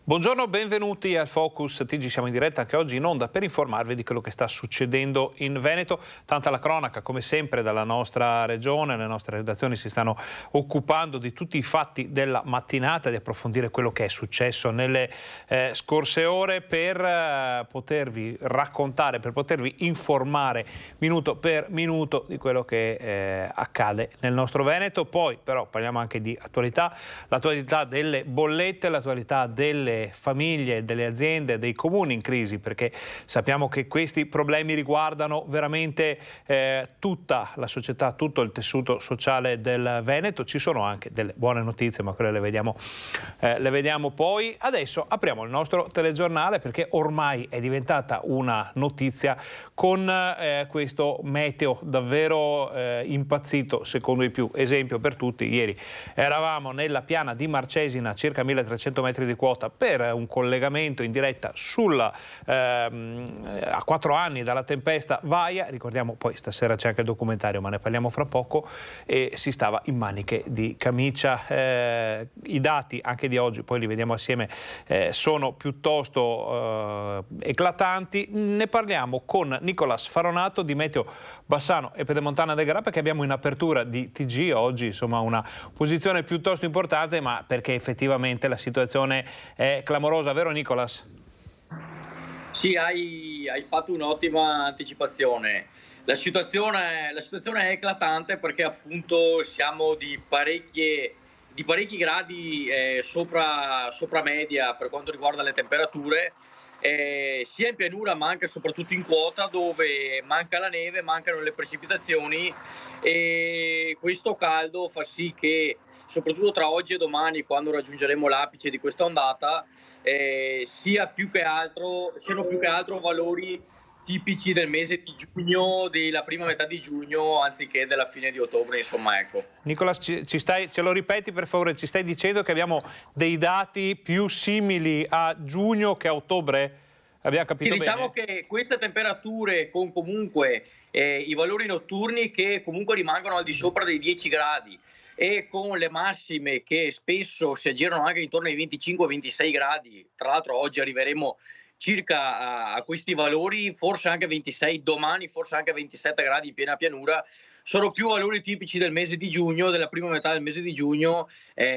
Buongiorno, benvenuti al Focus TG. Siamo in diretta anche oggi in onda per informarvi di quello che sta succedendo in Veneto. Tanta la cronaca, come sempre, dalla nostra regione. Le nostre redazioni si stanno occupando di tutti i fatti della mattinata, di approfondire quello che è successo nelle scorse ore per potervi raccontare, per potervi informare minuto per minuto di quello che accade nel nostro Veneto. Poi però parliamo anche di attualità, l'attualità delle bollette, l'attualità delle famiglie, delle aziende, dei comuni in crisi, perché sappiamo che questi problemi riguardano veramente tutta la società, tutto il tessuto sociale del Veneto. Ci sono anche delle buone notizie, ma quelle le vediamo poi. Adesso apriamo il nostro telegiornale perché ormai è diventata una notizia con questo meteo davvero impazzito, secondo i più. Esempio per tutti, ieri eravamo nella piana di Marcesina, circa 1300 metri di quota, per un collegamento in diretta a 4 anni dalla tempesta Vaia. Ricordiamo poi stasera c'è anche il documentario, ma ne parliamo fra poco, e si stava in maniche di camicia. I dati anche di oggi, poi li vediamo assieme, sono piuttosto eclatanti. Ne parliamo con Nicolas Faronato di Meteo Bassano e Pedemontana del Garda, perché abbiamo in apertura di TG oggi insomma una posizione piuttosto importante, ma perché effettivamente la situazione è clamorosa, vero Nicolas? Sì, hai fatto un'ottima anticipazione. La situazione è eclatante perché appunto siamo di parecchi gradi sopra media per quanto riguarda le temperature, sia in pianura ma anche e soprattutto in quota, dove manca la neve, mancano le precipitazioni, e questo caldo fa sì che soprattutto tra oggi e domani, quando raggiungeremo l'apice di questa ondata, siano più che altro valori tipici del mese di giugno, della prima metà di giugno, anziché della fine di ottobre, insomma, ecco. Nicolas, ce lo ripeti per favore? Ci stai dicendo che abbiamo dei dati più simili a giugno che a ottobre? Abbiamo capito bene? Diciamo che queste temperature, con comunque i valori notturni che comunque rimangono al di sopra dei 10 gradi, e con le massime che spesso si aggirano anche intorno ai 25-26 gradi, tra l'altro oggi arriveremo circa a questi valori, forse anche 26 domani, forse anche 27 gradi in piena pianura, sono più valori tipici del mese di giugno, della prima metà del mese di giugno,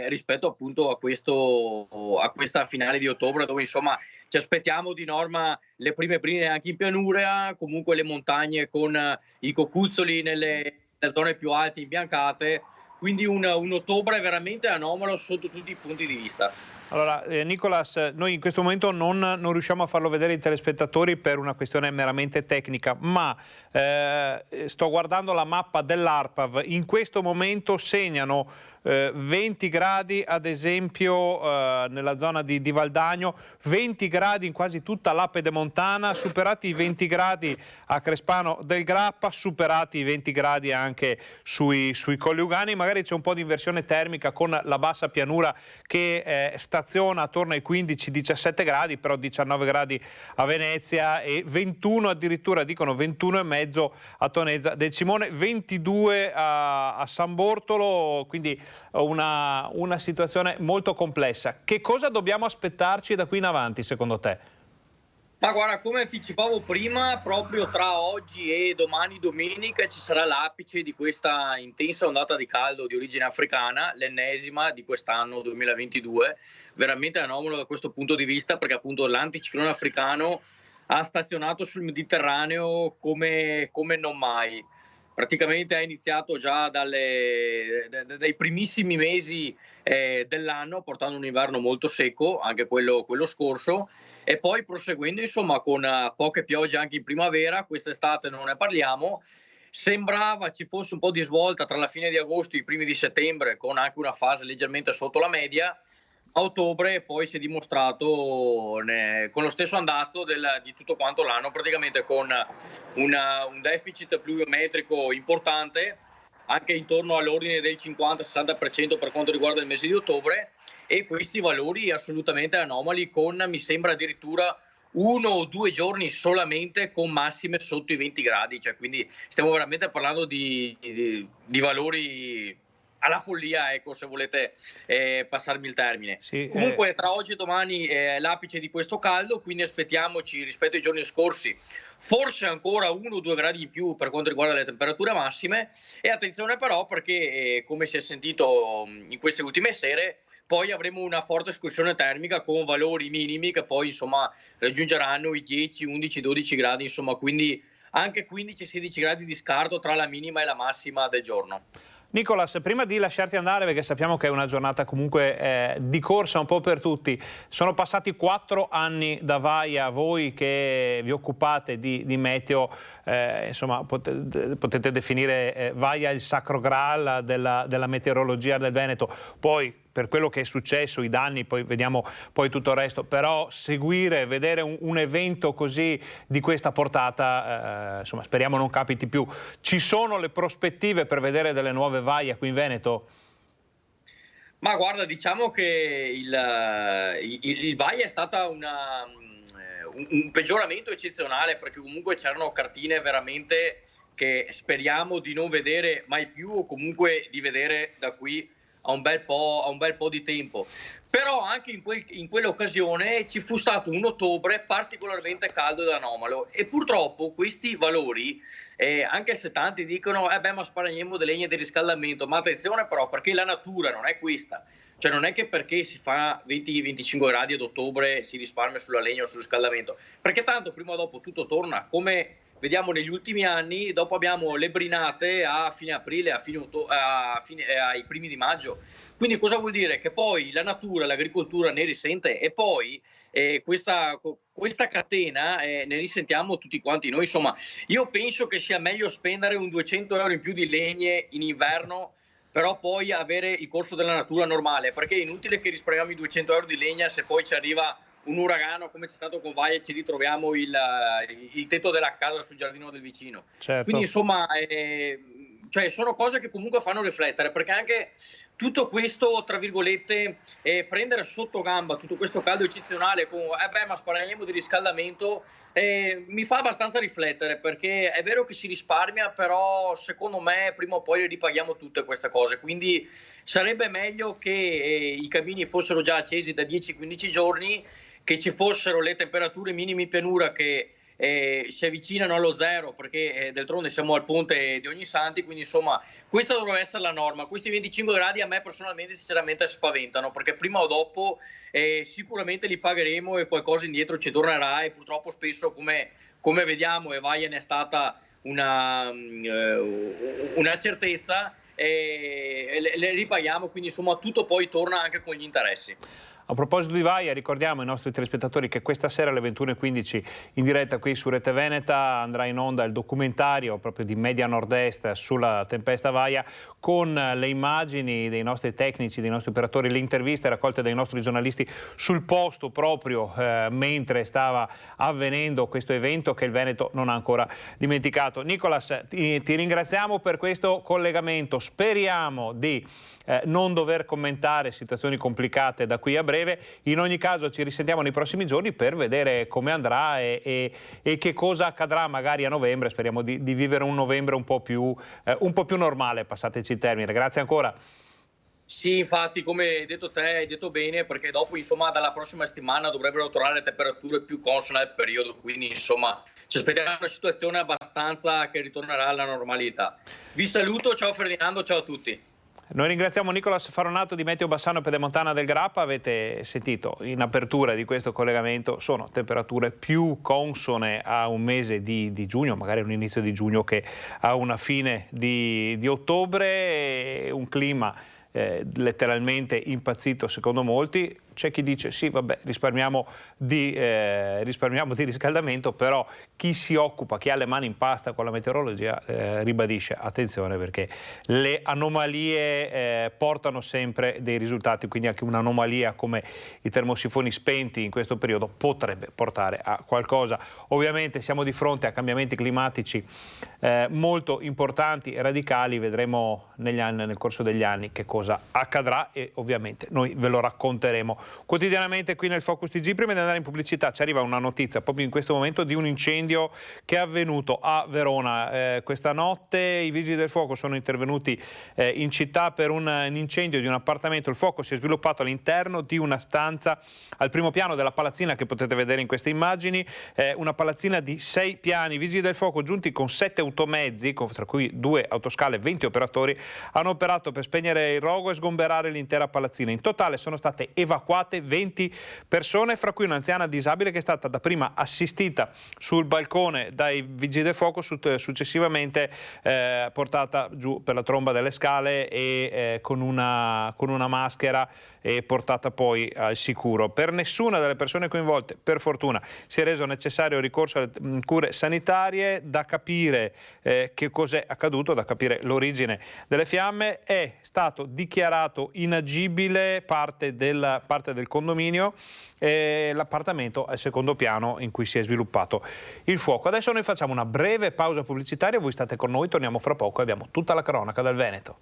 rispetto appunto a questa finale di ottobre, dove insomma ci aspettiamo di norma le prime brine anche in pianura, comunque le montagne con i cocuzzoli nelle zone più alte imbiancate, quindi un ottobre veramente anomalo sotto tutti i punti di vista. Allora, Nicolas, noi in questo momento non riusciamo a farlo vedere ai telespettatori per una questione meramente tecnica, ma sto guardando la mappa dell'ARPAV. In questo momento segnano 20 gradi ad esempio nella zona di Valdagno, 20 gradi in quasi tutta la Pedemontana, superati i 20 gradi a Crespano del Grappa, superati i 20 gradi anche sui Colli Ugani. Magari c'è un po' di inversione termica con la bassa pianura che staziona attorno ai 15-17 gradi, però 19 gradi a Venezia e 21 addirittura, dicono 21 e mezzo a Tonezza del Cimone, 22 a San Bortolo, quindi una situazione molto complessa. Che cosa dobbiamo aspettarci da qui in avanti secondo te? Ma guarda, come anticipavo prima, proprio tra oggi e domani domenica ci sarà l'apice di questa intensa ondata di caldo di origine africana, l'ennesima di quest'anno 2022, veramente anomalo da questo punto di vista, perché appunto l'anticiclone africano ha stazionato sul Mediterraneo come non mai. Praticamente è iniziato già dai primissimi mesi dell'anno, portando un inverno molto secco, anche quello scorso, e poi proseguendo insomma con poche piogge anche in primavera. Quest'estate non ne parliamo. Sembrava ci fosse un po' di svolta tra la fine di agosto e i primi di settembre, con anche una fase leggermente sotto la media. A ottobre poi si è dimostrato con lo stesso andazzo di tutto quanto l'anno, praticamente con un deficit pluviometrico importante, anche intorno all'ordine del 50-60% per quanto riguarda il mese di ottobre, e questi valori assolutamente anomali, con mi sembra addirittura 1 o 2 giorni solamente con massime sotto i 20 gradi, cioè quindi stiamo veramente parlando di valori alla follia, ecco, se volete passarmi il termine. Sì, Comunque tra oggi e domani l'apice di questo caldo, quindi aspettiamoci rispetto ai giorni scorsi forse ancora 1 o 2 gradi in più per quanto riguarda le temperature massime, e attenzione però perché come si è sentito in queste ultime sere, poi avremo una forte escursione termica con valori minimi che poi insomma raggiungeranno i 10, 11, 12 gradi, insomma, quindi anche 15-16 gradi di scarto tra la minima e la massima del giorno. Nicolas, prima di lasciarti andare, perché sappiamo che è una giornata comunque di corsa un po' per tutti, sono passati 4 anni da Vaia, voi che vi occupate di meteo, insomma potete definire Vaia il sacro graal della meteorologia del Veneto, poi per quello che è successo, i danni, poi vediamo poi tutto il resto, però seguire, vedere un evento così di questa portata, insomma speriamo non capiti più. Ci sono le prospettive per vedere delle nuove Vaia qui in Veneto? Ma guarda, diciamo che il Vaia è stata un peggioramento eccezionale, perché comunque c'erano cartine veramente che speriamo di non vedere mai più, o comunque di vedere da qui a un bel po' di tempo. Però anche in quell'occasione ci fu stato un ottobre particolarmente caldo ed anomalo, e purtroppo questi valori, anche se tanti dicono ma sparagnemo delle legne di riscaldamento, ma attenzione però, perché la natura non è questa. Cioè non è che perché si fa 20-25 gradi ad ottobre si risparmia sulla legna o sul riscaldamento, perché tanto prima o dopo tutto torna, come vediamo negli ultimi anni. Dopo abbiamo le brinate a fine aprile, ai primi di maggio. Quindi cosa vuol dire? Che poi la natura, l'agricoltura ne risente, e poi questa catena ne risentiamo tutti quanti noi. Insomma, io penso che sia meglio spendere un 200 euro in più di legne in inverno, però poi avere il corso della natura normale, perché è inutile che risparmiamo i 200 euro di legna se poi ci arriva un uragano come c'è stato con Vaia e ci ritroviamo il tetto della casa sul giardino del vicino. Certo. Quindi insomma cioè sono cose che comunque fanno riflettere, perché anche tutto questo, tra virgolette, prendere sotto gamba tutto questo caldo eccezionale con ma spariamo di riscaldamento, mi fa abbastanza riflettere, perché è vero che si risparmia, però secondo me prima o poi le ripaghiamo tutte queste cose, quindi sarebbe meglio che i camini fossero già accesi da 10-15 giorni, che ci fossero le temperature minime in pianura che si avvicinano allo zero, perché d'altronde siamo al ponte di Ognissanti, quindi insomma questa dovrebbe essere la norma. Questi 25 gradi a me personalmente sinceramente spaventano, perché prima o dopo sicuramente li pagheremo e qualcosa indietro ci tornerà, e purtroppo spesso come vediamo, e Vaia ne è stata una certezza, le ripaghiamo, quindi insomma tutto poi torna anche con gli interessi. A proposito di Vaia, ricordiamo ai nostri telespettatori che questa sera alle 21:15 in diretta qui su Rete Veneta andrà in onda il documentario proprio di Media Nord-Est sulla tempesta Vaia, con le immagini dei nostri tecnici, dei nostri operatori, le interviste raccolte dai nostri giornalisti sul posto proprio mentre stava avvenendo questo evento che il Veneto non ha ancora dimenticato. Nicolas, ti ringraziamo per questo collegamento, speriamo di non dover commentare situazioni complicate da qui a breve. In ogni caso ci risentiamo nei prossimi giorni per vedere come andrà e che cosa accadrà magari a novembre. Speriamo di vivere un novembre un po' più normale, passateci il termine. Grazie ancora. Sì, infatti, come hai detto te, hai detto bene, perché dopo insomma dalla prossima settimana dovrebbero tornare le temperature più consone al periodo, quindi insomma ci aspettiamo una situazione abbastanza che ritornerà alla normalità. Vi saluto, ciao Ferdinando, ciao a tutti. Noi ringraziamo Nicolas Faronato di Meteo Bassano e Pedemontana del Grappa. Avete sentito in apertura di questo collegamento, sono temperature più consone a un mese di giugno, magari un inizio di giugno, che a una fine di ottobre, un clima letteralmente impazzito secondo molti. C'è chi dice sì, vabbè, risparmiamo di riscaldamento, però chi si occupa, chi ha le mani in pasta con la meteorologia ribadisce attenzione, perché le anomalie portano sempre dei risultati, quindi anche un'anomalia come i termosifoni spenti in questo periodo potrebbe portare a qualcosa. Ovviamente siamo di fronte a cambiamenti climatici molto importanti e radicali, vedremo nel corso degli anni che cosa accadrà, e ovviamente noi ve lo racconteremo quotidianamente qui nel Focus TG. Prima di andare in pubblicità ci arriva una notizia proprio in questo momento di un incendio che è avvenuto a Verona. Questa notte i vigili del fuoco sono intervenuti in città per un incendio di un appartamento. Il fuoco si è sviluppato all'interno di una stanza al primo piano della palazzina che potete vedere in queste immagini, una palazzina di 6 piani. I vigili del fuoco, giunti con 7 automezzi, tra cui 2 autoscale e 20 operatori, hanno operato per spegnere il rogo e sgomberare l'intera palazzina. In totale sono state evacuate 20 persone, fra cui un'anziana disabile che è stata dapprima assistita sul balcone dai vigili del fuoco, successivamente portata giù per la tromba delle scale e con una maschera e portata poi al sicuro. Per nessuna delle persone coinvolte, per fortuna, si è reso necessario il ricorso alle cure sanitarie. Da capire che cos'è accaduto, da capire l'origine delle fiamme. È stato dichiarato inagibile parte del condominio, l'appartamento al secondo piano in cui si è sviluppato il fuoco. Adesso noi facciamo una breve pausa pubblicitaria, voi state con noi, torniamo fra poco e abbiamo tutta la cronaca dal Veneto.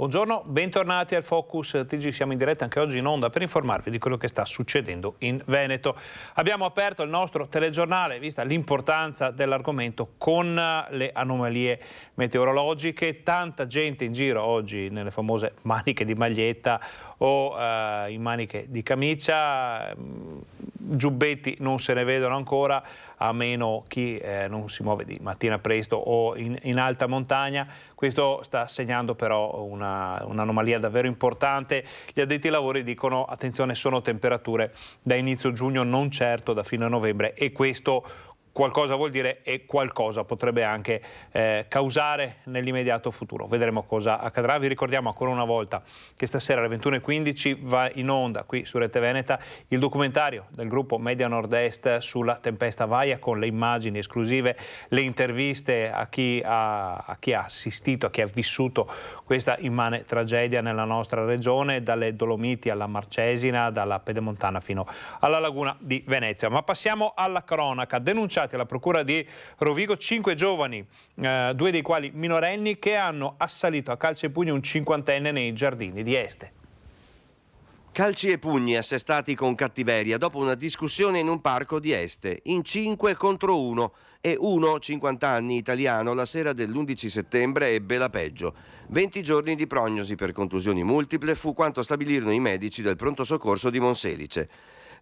Buongiorno, bentornati al Focus TG, siamo in diretta anche oggi in onda per informarvi di quello che sta succedendo in Veneto. Abbiamo aperto il nostro telegiornale, vista l'importanza dell'argomento, con le anomalie meteorologiche. Tanta gente in giro oggi nelle famose maniche di maglietta o in maniche di camicia, giubbetti non se ne vedono ancora, a meno chi non si muove di mattina presto o in alta montagna. Questo sta segnando però un'anomalia davvero importante. Gli addetti ai lavori dicono attenzione, sono temperature da inizio giugno, non certo da fine novembre, e questo qualcosa vuol dire e qualcosa potrebbe anche causare nell'immediato futuro. Vedremo cosa accadrà. Vi ricordiamo ancora una volta che stasera alle 21:15 va in onda qui su Rete Veneta il documentario del gruppo Media Nord-Est sulla tempesta Vaia, con le immagini esclusive, le interviste a chi ha assistito, a chi ha vissuto questa immane tragedia nella nostra regione, dalle Dolomiti alla Marcesina, dalla Pedemontana fino alla laguna di Venezia. Ma passiamo alla cronaca. Denunciati alla procura di Rovigo 5 giovani, 2 dei quali minorenni, che hanno assalito a calci e pugni un 50enne nei giardini di Este. Calci e pugni assestati con cattiveria dopo una discussione in un parco di Este, in 5 contro 1, e uno, 50 anni, italiano, la sera dell'11 settembre ebbe la peggio. 20 giorni di prognosi per contusioni multiple fu quanto stabilirono i medici del pronto soccorso di Monselice.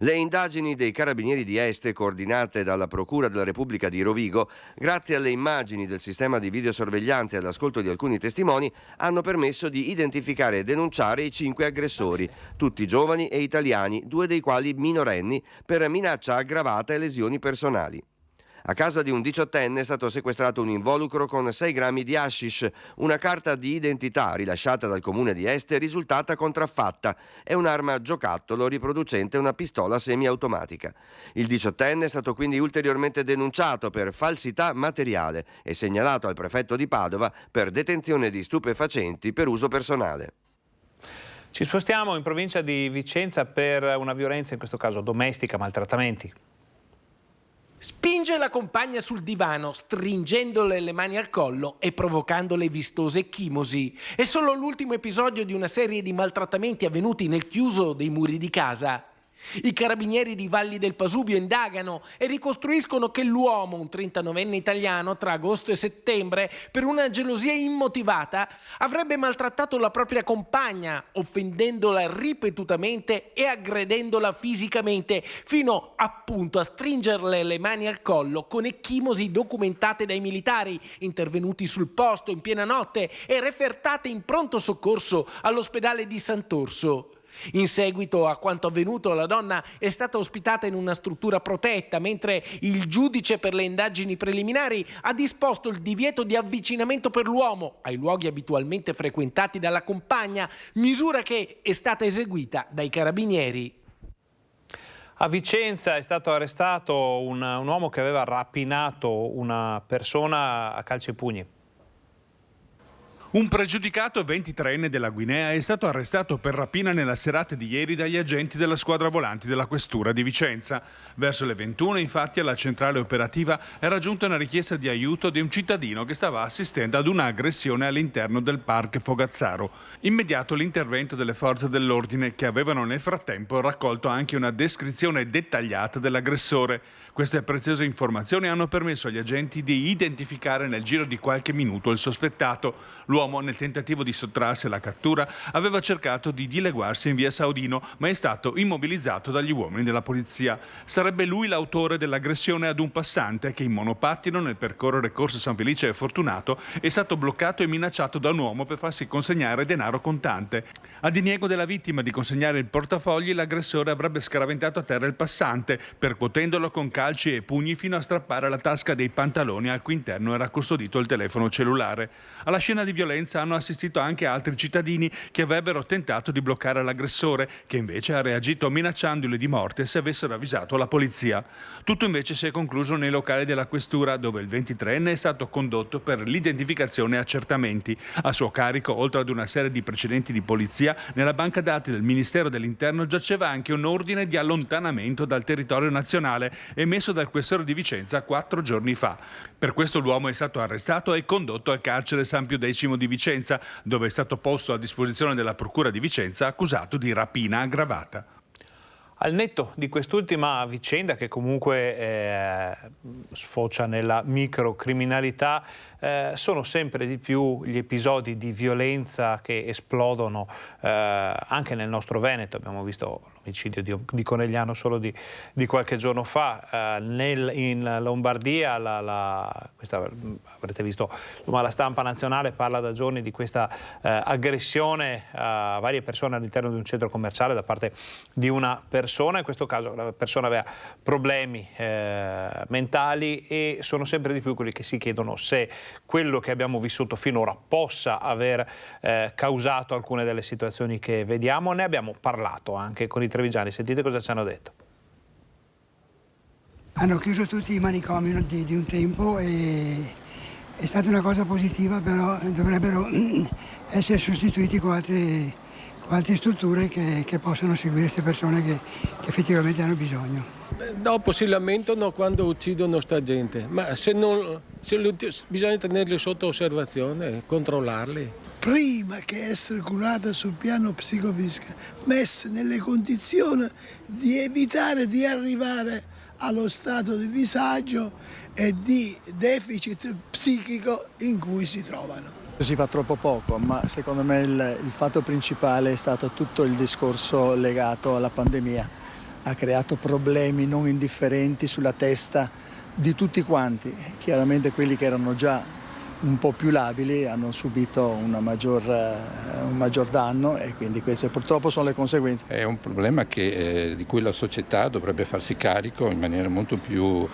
Le indagini dei carabinieri di Este, coordinate dalla Procura della Repubblica di Rovigo, grazie alle immagini del sistema di videosorveglianza e all'ascolto di alcuni testimoni, hanno permesso di identificare e denunciare i 5 aggressori, tutti giovani e italiani, 2 dei quali minorenni, per minaccia aggravata e lesioni personali. A casa di un 18enne è stato sequestrato un involucro con 6 grammi di hashish, una carta di identità rilasciata dal comune di Este risultata contraffatta e un'arma giocattolo riproducente una pistola semiautomatica. Il 18enne è stato quindi ulteriormente denunciato per falsità materiale e segnalato al prefetto di Padova per detenzione di stupefacenti per uso personale. Ci spostiamo in provincia di Vicenza per una violenza, in questo caso domestica, maltrattamenti. Spinge la compagna sul divano, stringendole le mani al collo e provocandole vistose ecchimosi. È solo l'ultimo episodio di una serie di maltrattamenti avvenuti nel chiuso dei muri di casa. I carabinieri di Valli del Pasubio indagano e ricostruiscono che l'uomo, un 39enne italiano, tra agosto e settembre, per una gelosia immotivata, avrebbe maltrattato la propria compagna, offendendola ripetutamente e aggredendola fisicamente, fino appunto a stringerle le mani al collo con ecchimosi documentate dai militari, intervenuti sul posto in piena notte e refertate in pronto soccorso all'ospedale di Sant'Orso. In seguito a quanto avvenuto, la donna è stata ospitata in una struttura protetta, mentre il giudice per le indagini preliminari ha disposto il divieto di avvicinamento per l'uomo ai luoghi abitualmente frequentati dalla compagna, misura che è stata eseguita dai carabinieri. A Vicenza è stato arrestato un uomo che aveva rapinato una persona a calci e pugni. Un pregiudicato 23enne della Guinea è stato arrestato per rapina nella serata di ieri dagli agenti della squadra volanti della questura di Vicenza. Verso le 21, infatti, alla centrale operativa era giunta una richiesta di aiuto di un cittadino che stava assistendo ad un'aggressione all'interno del Park Fogazzaro. Immediato l'intervento delle forze dell'ordine, che avevano nel frattempo raccolto anche una descrizione dettagliata dell'aggressore. Queste preziose informazioni hanno permesso agli agenti di identificare nel giro di qualche minuto il sospettato. L'uomo, nel tentativo di sottrarsi alla cattura, aveva cercato di dileguarsi in via Saudino, ma è stato immobilizzato dagli uomini della polizia. Sarebbe lui l'autore dell'aggressione ad un passante che in monopattino nel percorrere Corso San Felice e Fortunato è stato bloccato e minacciato da un uomo per farsi consegnare denaro contante. A diniego della vittima di consegnare il portafogli, l'aggressore avrebbe scaraventato a terra il passante, percuotendolo con calci e pugni fino a strappare la tasca dei pantaloni al cui interno era custodito il telefono cellulare. Alla scena di violenza hanno assistito anche altri cittadini che avrebbero tentato di bloccare l'aggressore, che invece ha reagito minacciandoli di morte se avessero avvisato la polizia. Tutto invece si è concluso nei locali della questura, dove il 23enne è stato condotto per l'identificazione e accertamenti. A suo carico, oltre ad una serie di precedenti di polizia, nella banca dati del Ministero dell'Interno giaceva anche un ordine di allontanamento dal territorio nazionale emesso dal questore di Vicenza 4 giorni fa. Per questo l'uomo è stato arrestato e condotto al carcere San Pio X di Vicenza, dove è stato posto a disposizione della Procura di Vicenza accusato di rapina aggravata. Al netto di quest'ultima vicenda, che comunque sfocia nella microcriminalità, sono sempre di più gli episodi di violenza che esplodono anche nel nostro Veneto. Abbiamo visto l'omicidio di Conegliano solo di qualche giorno fa. In Lombardia, avrete visto, la stampa nazionale parla da giorni di questa aggressione a varie persone all'interno di un centro commerciale da parte di una persona. In questo caso la persona aveva problemi mentali, e sono sempre di più quelli che si chiedono se quello che abbiamo vissuto finora possa aver causato alcune delle situazioni che vediamo. Ne abbiamo parlato anche con i trevigiani, sentite cosa ci hanno detto. Hanno chiuso tutti i manicomi di un tempo e è stata una cosa positiva, però dovrebbero essere sostituiti con altre strutture che possano seguire queste persone che effettivamente hanno bisogno. Dopo si lamentano quando uccidono sta gente, ma bisogna tenerli sotto osservazione, controllarli. Prima che essere curata sul piano psicofisico, messe nelle condizioni di evitare di arrivare allo stato di disagio e di deficit psichico in cui si trovano. Si fa troppo poco, ma secondo me il fatto principale è stato tutto il discorso legato alla pandemia. Ha creato problemi non indifferenti sulla testa di tutti quanti. Chiaramente quelli che erano già un po' più labili hanno subito un maggior danno, e quindi queste purtroppo sono le conseguenze. È un problema di cui la società dovrebbe farsi carico in maniera molto più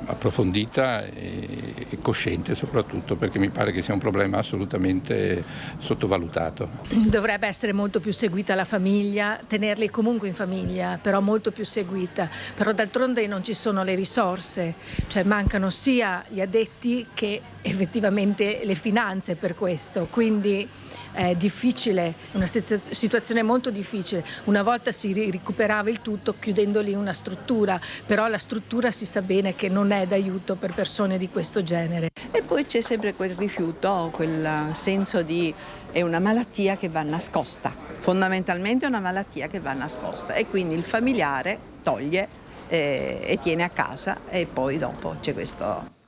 approfondita e cosciente, soprattutto perché mi pare che sia un problema assolutamente sottovalutato. Dovrebbe essere molto più seguita la famiglia, tenerli comunque in famiglia, però molto più seguita. Però d'altronde non ci sono le risorse, cioè mancano sia gli addetti che effettivamente le finanze per questo, quindi è difficile, una situazione molto difficile. Una volta si recuperava il tutto chiudendoli in una struttura, però la struttura si sa bene che non è d'aiuto per persone di questo genere. E poi c'è sempre quel rifiuto, quel senso di è una malattia che va nascosta, fondamentalmente è una malattia che va nascosta, e quindi il familiare toglie e tiene a casa, e poi dopo c'è questo.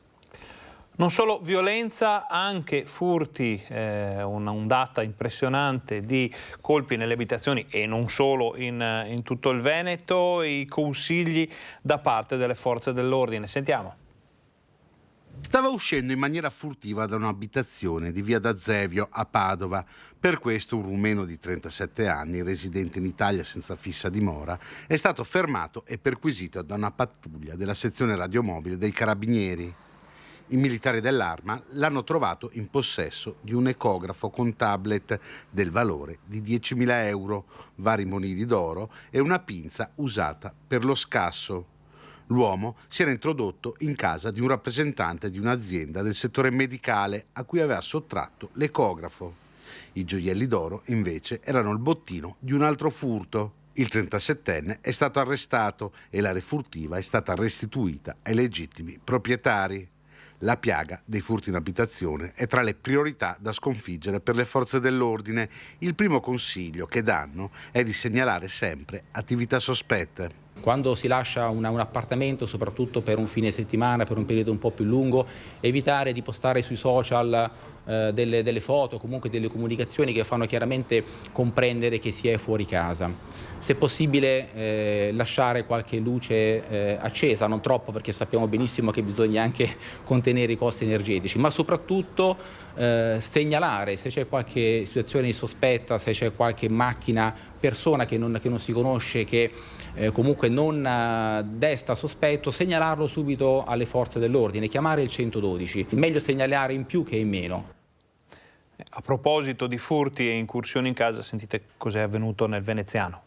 Non solo violenza, anche furti, un'ondata impressionante di colpi nelle abitazioni, e non solo in tutto il Veneto, i consigli da parte delle forze dell'ordine. Sentiamo. Stava uscendo in maniera furtiva da un'abitazione di via D'Azevio a Padova. Per questo un rumeno di 37 anni, residente in Italia senza fissa dimora, è stato fermato e perquisito da una pattuglia della sezione radiomobile dei Carabinieri. I militari dell'Arma l'hanno trovato in possesso di un ecografo con tablet del valore di 10.000 euro, vari monili d'oro e una pinza usata per lo scasso. L'uomo si era introdotto in casa di un rappresentante di un'azienda del settore medicale a cui aveva sottratto l'ecografo. I gioielli d'oro, invece, erano il bottino di un altro furto. Il 37enne è stato arrestato e la refurtiva è stata restituita ai legittimi proprietari. La piaga dei furti in abitazione è tra le priorità da sconfiggere per le forze dell'ordine. Il primo consiglio che danno è di segnalare sempre attività sospette. Quando si lascia un appartamento, soprattutto per un fine settimana, per un periodo un po' più lungo, evitare di postare sui social delle foto, comunque delle comunicazioni che fanno chiaramente comprendere che si è fuori casa. Se possibile lasciare qualche luce accesa, non troppo, perché sappiamo benissimo che bisogna anche contenere i costi energetici, ma soprattutto segnalare se c'è qualche situazione sospetta, se c'è qualche macchina, persona che non si conosce, che comunque non desta sospetto, segnalarlo subito alle forze dell'ordine, chiamare il 112. Meglio segnalare in più che in meno. A proposito di furti e incursioni in casa, sentite cos'è avvenuto nel veneziano.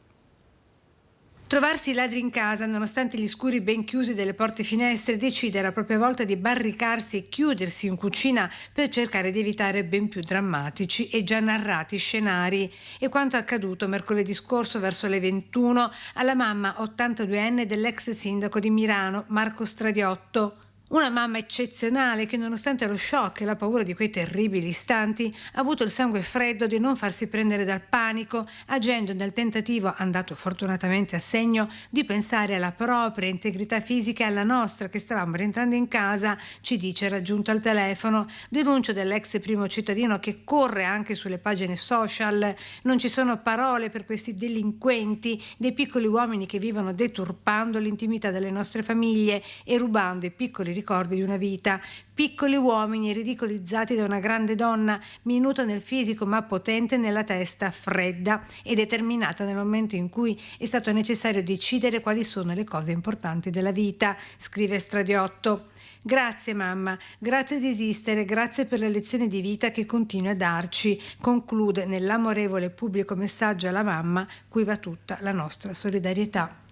Trovarsi ladri in casa, nonostante gli scuri ben chiusi delle porte e finestre, decidere a propria volta di barricarsi e chiudersi in cucina per cercare di evitare ben più drammatici e già narrati scenari. E quanto accaduto mercoledì scorso verso le 21 alla mamma 82enne dell'ex sindaco di Milano, Marco Stradiotto. Una mamma eccezionale che, nonostante lo shock e la paura di quei terribili istanti, ha avuto il sangue freddo di non farsi prendere dal panico, agendo nel tentativo, andato fortunatamente a segno, di pensare alla propria integrità fisica e alla nostra che stavamo rientrando in casa, ci dice raggiunto al telefono. Denuncio dell'ex primo cittadino che corre anche sulle pagine social. Non ci sono parole per questi delinquenti, dei piccoli uomini che vivono deturpando l'intimità delle nostre famiglie e rubando i piccoli ricordi di una vita. Piccoli uomini ridicolizzati da una grande donna, minuta nel fisico ma potente nella testa, fredda e determinata nel momento in cui è stato necessario decidere quali sono le cose importanti della vita, scrive Stradiotto. Grazie mamma, grazie di esistere, grazie per le lezioni di vita che continui a darci, conclude nell'amorevole pubblico messaggio alla mamma, cui va tutta la nostra solidarietà.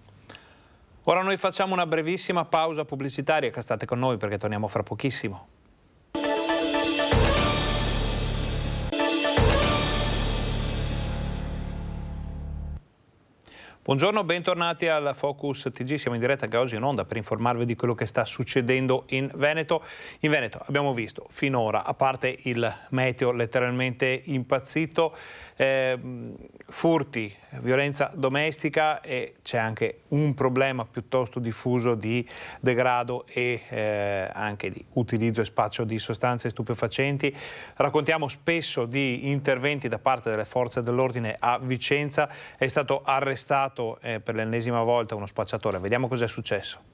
Ora noi facciamo una brevissima pausa pubblicitaria, che state con noi perché torniamo fra pochissimo. Buongiorno, bentornati al Focus TG, siamo in diretta anche oggi in onda per informarvi di quello che sta succedendo in Veneto. In Veneto abbiamo visto finora, a parte il meteo letteralmente impazzito, furti, violenza domestica e c'è anche un problema piuttosto diffuso di degrado e anche di utilizzo e spaccio di sostanze stupefacenti. Raccontiamo spesso di interventi da parte delle forze dell'ordine a Vicenza. È stato arrestato per l'ennesima volta uno spacciatore. Vediamo cosa è successo.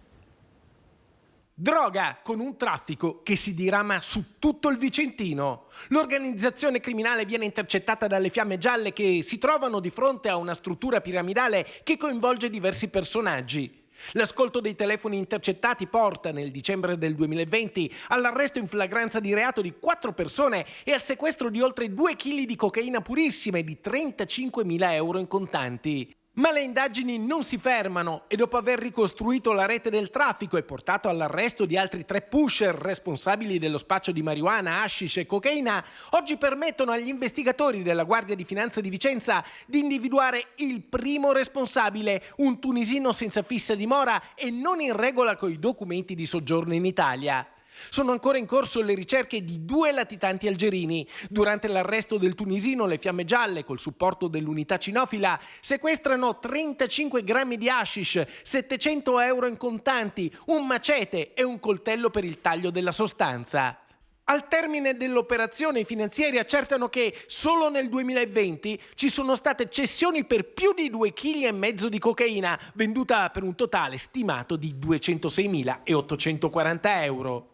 Droga con un traffico che si dirama su tutto il Vicentino. L'organizzazione criminale viene intercettata dalle fiamme gialle che si trovano di fronte a una struttura piramidale che coinvolge diversi personaggi. L'ascolto dei telefoni intercettati porta nel dicembre del 2020 all'arresto in flagranza di reato di 4 persone e al sequestro di oltre 2 kg di cocaina purissima e di 35.000 euro in contanti. Ma le indagini non si fermano e dopo aver ricostruito la rete del traffico e portato all'arresto di altri 3 pusher responsabili dello spaccio di marijuana, hashish e cocaina, oggi permettono agli investigatori della Guardia di Finanza di Vicenza di individuare il primo responsabile, un tunisino senza fissa dimora e non in regola coi documenti di soggiorno in Italia. Sono ancora in corso le ricerche di 2 latitanti algerini. Durante l'arresto del tunisino, le fiamme gialle, col supporto dell'unità cinofila, sequestrano 35 grammi di hashish, 700 euro in contanti, un macete e un coltello per il taglio della sostanza. Al termine dell'operazione i finanzieri accertano che solo nel 2020 ci sono state cessioni per più di 2,5 kg di cocaina, venduta per un totale stimato di 206.840 euro.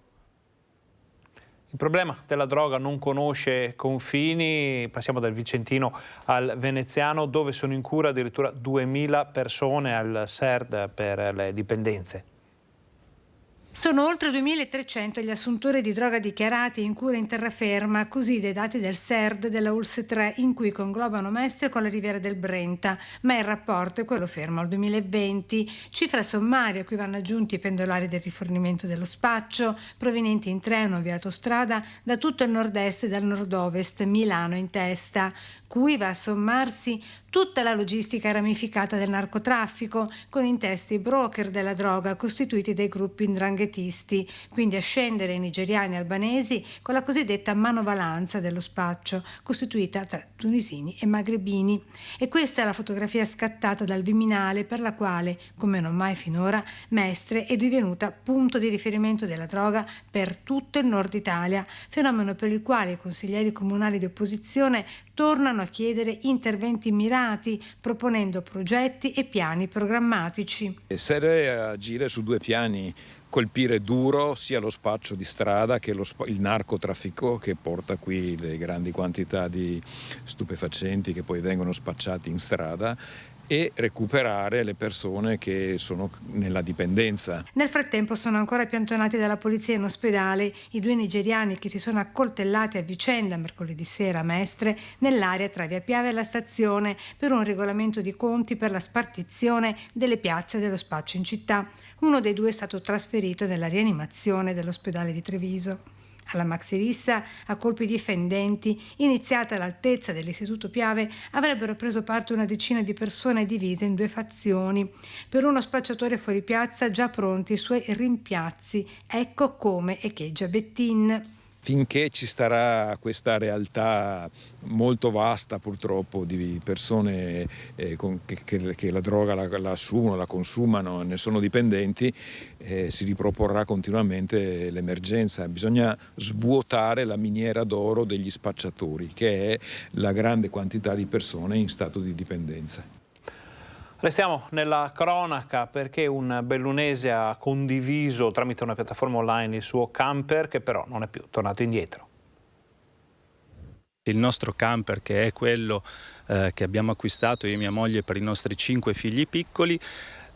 Il problema della droga non conosce confini, passiamo dal vicentino al veneziano dove sono in cura addirittura 2.000 persone al SERD per le dipendenze. Sono oltre 2.300 gli assuntori di droga dichiarati in cura in terraferma, così dai dati del SERD della ULSS 3, in cui conglobano Mestre con la Riviera del Brenta, ma il rapporto è quello fermo al 2020. Cifra sommaria a cui vanno aggiunti i pendolari del rifornimento dello spaccio, provenienti in treno via autostrada da tutto il nord-est e dal nord-ovest, Milano in testa, cui va a sommarsi tutta la logistica ramificata del narcotraffico, con in testa i broker della droga costituiti dai gruppi 'ndranghetisti, quindi a scendere i nigeriani e albanesi con la cosiddetta manovalanza dello spaccio, costituita tra tunisini e magrebini. E questa è la fotografia scattata dal Viminale, per la quale, come non mai finora, Mestre è divenuta punto di riferimento della droga per tutto il nord Italia, fenomeno per il quale i consiglieri comunali di opposizione tornano a chiedere interventi mirati, proponendo progetti e piani programmatici. Serve agire su due piani: colpire duro sia lo spaccio di strada che il narcotraffico, che porta qui le grandi quantità di stupefacenti che poi vengono spacciati in strada, e recuperare le persone che sono nella dipendenza. Nel frattempo sono ancora piantonati dalla polizia in ospedale i 2 nigeriani che si sono accoltellati a vicenda mercoledì sera a Mestre, nell'area tra Via Piave e la stazione, per un regolamento di conti per la spartizione delle piazze dello spaccio in città. Uno dei 2 è stato trasferito nella rianimazione dell'ospedale di Treviso. Alla maxirissa, a colpi di fendenti, iniziata all'altezza dell'Istituto Piave, avrebbero preso parte una decina di persone divise in 2 fazioni. Per uno spacciatore fuori piazza già pronti i suoi rimpiazzi. Ecco come echeggia Bettin. Finché ci starà questa realtà molto vasta, purtroppo, di persone che la droga la assumono, la consumano, ne sono dipendenti, si riproporrà continuamente l'emergenza. Bisogna svuotare la miniera d'oro degli spacciatori, che è la grande quantità di persone in stato di dipendenza. Restiamo nella cronaca perché un bellunese ha condiviso tramite una piattaforma online il suo camper, che però non è più tornato indietro. Il nostro camper, che è quello che abbiamo acquistato io e mia moglie per i nostri 5 figli piccoli,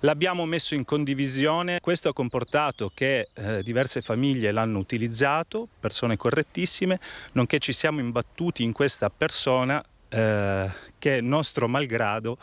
l'abbiamo messo in condivisione. Questo ha comportato che diverse famiglie l'hanno utilizzato, persone correttissime, nonché ci siamo imbattuti in questa persona che, nostro malgrado,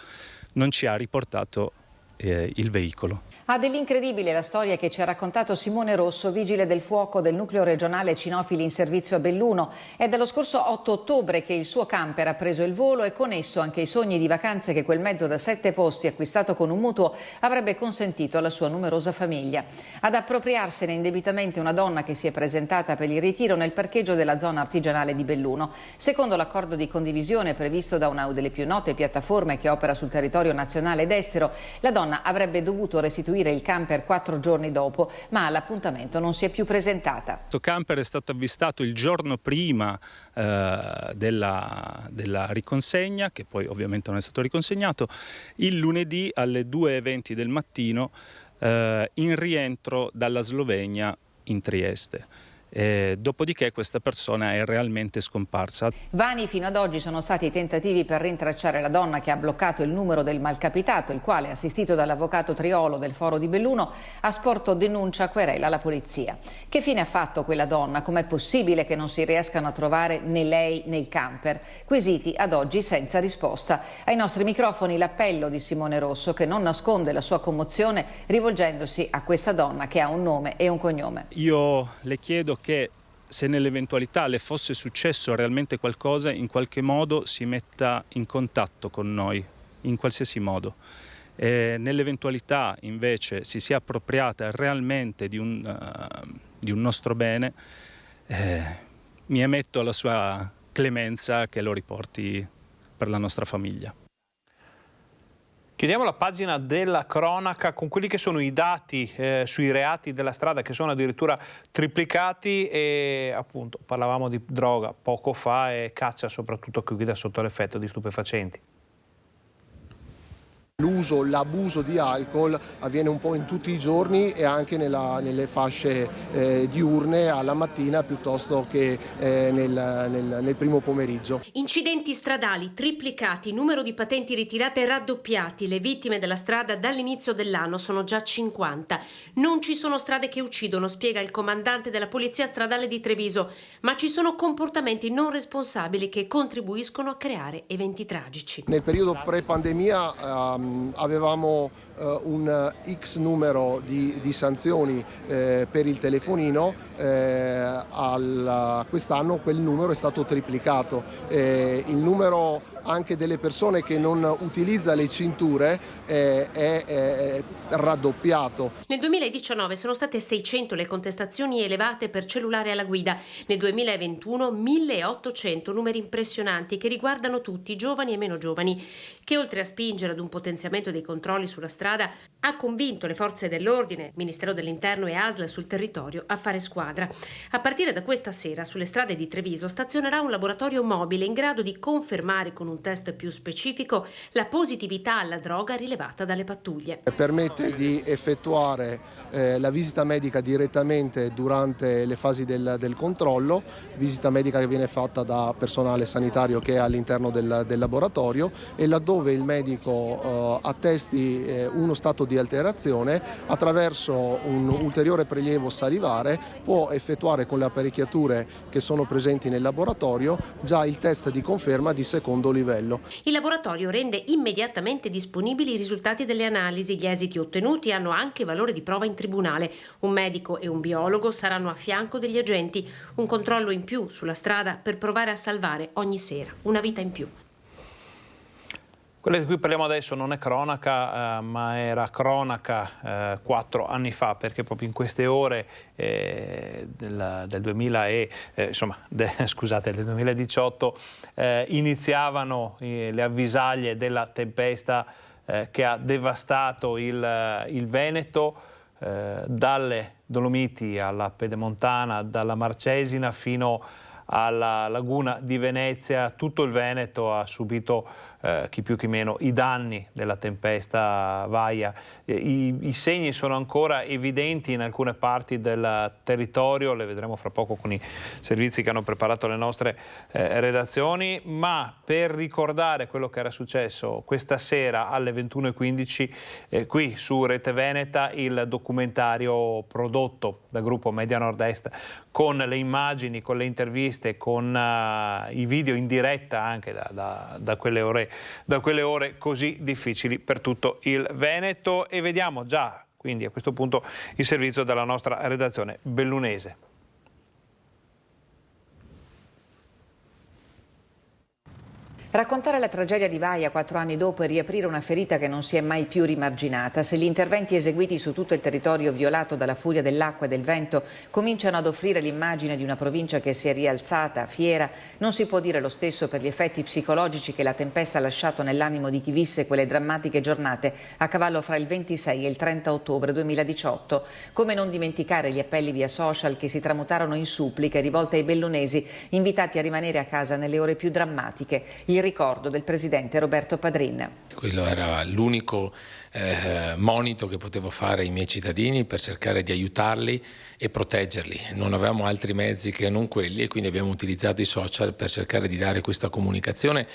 non ci ha riportato il veicolo. Ha dell'incredibile la storia che ci ha raccontato Simone Rosso, vigile del fuoco del nucleo regionale cinofili in servizio a Belluno. È dallo scorso 8 ottobre che il suo camper ha preso il volo e con esso anche i sogni di vacanze che quel mezzo da 7 posti acquistato con un mutuo avrebbe consentito alla sua numerosa famiglia. Ad appropriarsene indebitamente una donna che si è presentata per il ritiro nel parcheggio della zona artigianale di Belluno. Secondo l'accordo di condivisione previsto da una delle più note piattaforme che opera sul territorio nazionale ed estero, la donna avrebbe dovuto restituire il camper 4 giorni dopo, ma all'appuntamento non si è più presentata. Questo camper è stato avvistato il giorno prima della riconsegna, che poi ovviamente non è stato riconsegnato, il lunedì alle 2:20 del mattino in rientro dalla Slovenia in Trieste. Dopodiché questa persona è realmente scomparsa. Vani fino ad oggi sono stati i tentativi per rintracciare la donna che ha bloccato il numero del malcapitato, il quale, assistito dall'avvocato Triolo del Foro di Belluno, ha sporto denuncia a querela alla polizia. Che fine ha fatto quella donna? Com'è possibile che non si riescano a trovare né lei né il camper? Quesiti ad oggi senza risposta. Ai nostri microfoni l'appello di Simone Rosso, che non nasconde la sua commozione rivolgendosi a questa donna che ha un nome e un cognome. Io le chiedo che, se nell'eventualità le fosse successo realmente qualcosa, in qualche modo si metta in contatto con noi, in qualsiasi modo. Nell'eventualità invece si sia appropriata realmente di un nostro bene, mi emetto alla sua clemenza che lo riporti per la nostra famiglia. Chiudiamo la pagina della cronaca con quelli che sono i dati sui reati della strada, che sono addirittura triplicati, e appunto parlavamo di droga poco fa e caccia soprattutto chi guida sotto l'effetto di stupefacenti. L'abuso di alcol avviene un po' in tutti i giorni e anche nelle fasce diurne alla mattina piuttosto che nel primo pomeriggio. Incidenti stradali triplicati, numero di patenti ritirate raddoppiati, le vittime della strada dall'inizio dell'anno sono già 50. Non ci sono strade che uccidono, spiega il comandante della Polizia Stradale di Treviso, ma ci sono comportamenti non responsabili che contribuiscono a creare eventi tragici. Nel periodo pre-pandemia avevamo un X numero di sanzioni per il telefonino, quest'anno quel numero è stato triplicato. Il numero anche delle persone che non utilizza le cinture è raddoppiato. Nel 2019 sono state 600 le contestazioni elevate per cellulare alla guida, nel 2021 1800, numeri impressionanti che riguardano tutti, giovani e meno giovani, che oltre a spingere ad un potenziamento dei controlli sulla strada ha convinto le forze dell'ordine, Ministero dell'Interno e ASL sul territorio a fare squadra. A partire da questa sera sulle strade di Treviso stazionerà un laboratorio mobile in grado di confermare con un test più specifico la positività alla droga rilevata dalle pattuglie. Permette di effettuare la visita medica direttamente durante le fasi del controllo, visita medica che viene fatta da personale sanitario che è all'interno del laboratorio, e laddove il medico attesti uno stato di alterazione, attraverso un ulteriore prelievo salivare può effettuare con le apparecchiature che sono presenti nel laboratorio già il test di conferma di secondo livello. Il laboratorio rende immediatamente disponibili i risultati delle analisi. Gli esiti ottenuti hanno anche valore di prova in tribunale. Un medico e un biologo saranno a fianco degli agenti. Un controllo in più sulla strada per provare a salvare ogni sera una vita in più. Quella di cui parliamo adesso non è cronaca, ma era cronaca 4 anni fa, perché proprio in queste ore del 2018 iniziavano le avvisaglie della tempesta che ha devastato il Veneto, dalle Dolomiti alla Pedemontana, dalla Marcesina fino alla laguna di Venezia. Tutto il Veneto ha subito chi più chi meno i danni della tempesta Vaia. I segni sono ancora evidenti in alcune parti del territorio, le vedremo fra poco con i servizi che hanno preparato le nostre redazioni, ma per ricordare quello che era successo questa sera alle 21:15 qui su Rete Veneta, il documentario prodotto dal gruppo Media Nord-Est, con le immagini, con le interviste, con i video in diretta anche da quelle ore così difficili per tutto il Veneto. E vediamo già quindi a questo punto il servizio dalla nostra redazione bellunese. Raccontare la tragedia di Vaia 4 anni dopo e riaprire una ferita che non si è mai più rimarginata. Se gli interventi eseguiti su tutto il territorio violato dalla furia dell'acqua e del vento cominciano ad offrire l'immagine di una provincia che si è rialzata, fiera, non si può dire lo stesso per gli effetti psicologici che la tempesta ha lasciato nell'animo di chi visse quelle drammatiche giornate a cavallo fra il 26 e il 30 ottobre 2018. Come non dimenticare gli appelli via social che si tramutarono in suppliche rivolte ai bellunesi invitati a rimanere a casa nelle ore più drammatiche. Il ricordo del presidente Roberto Padrin. Quello era l'unico monito che potevo fare ai miei cittadini per cercare di aiutarli e proteggerli. Non avevamo altri mezzi che non quelli e quindi abbiamo utilizzato i social per cercare di dare questa comunicazione,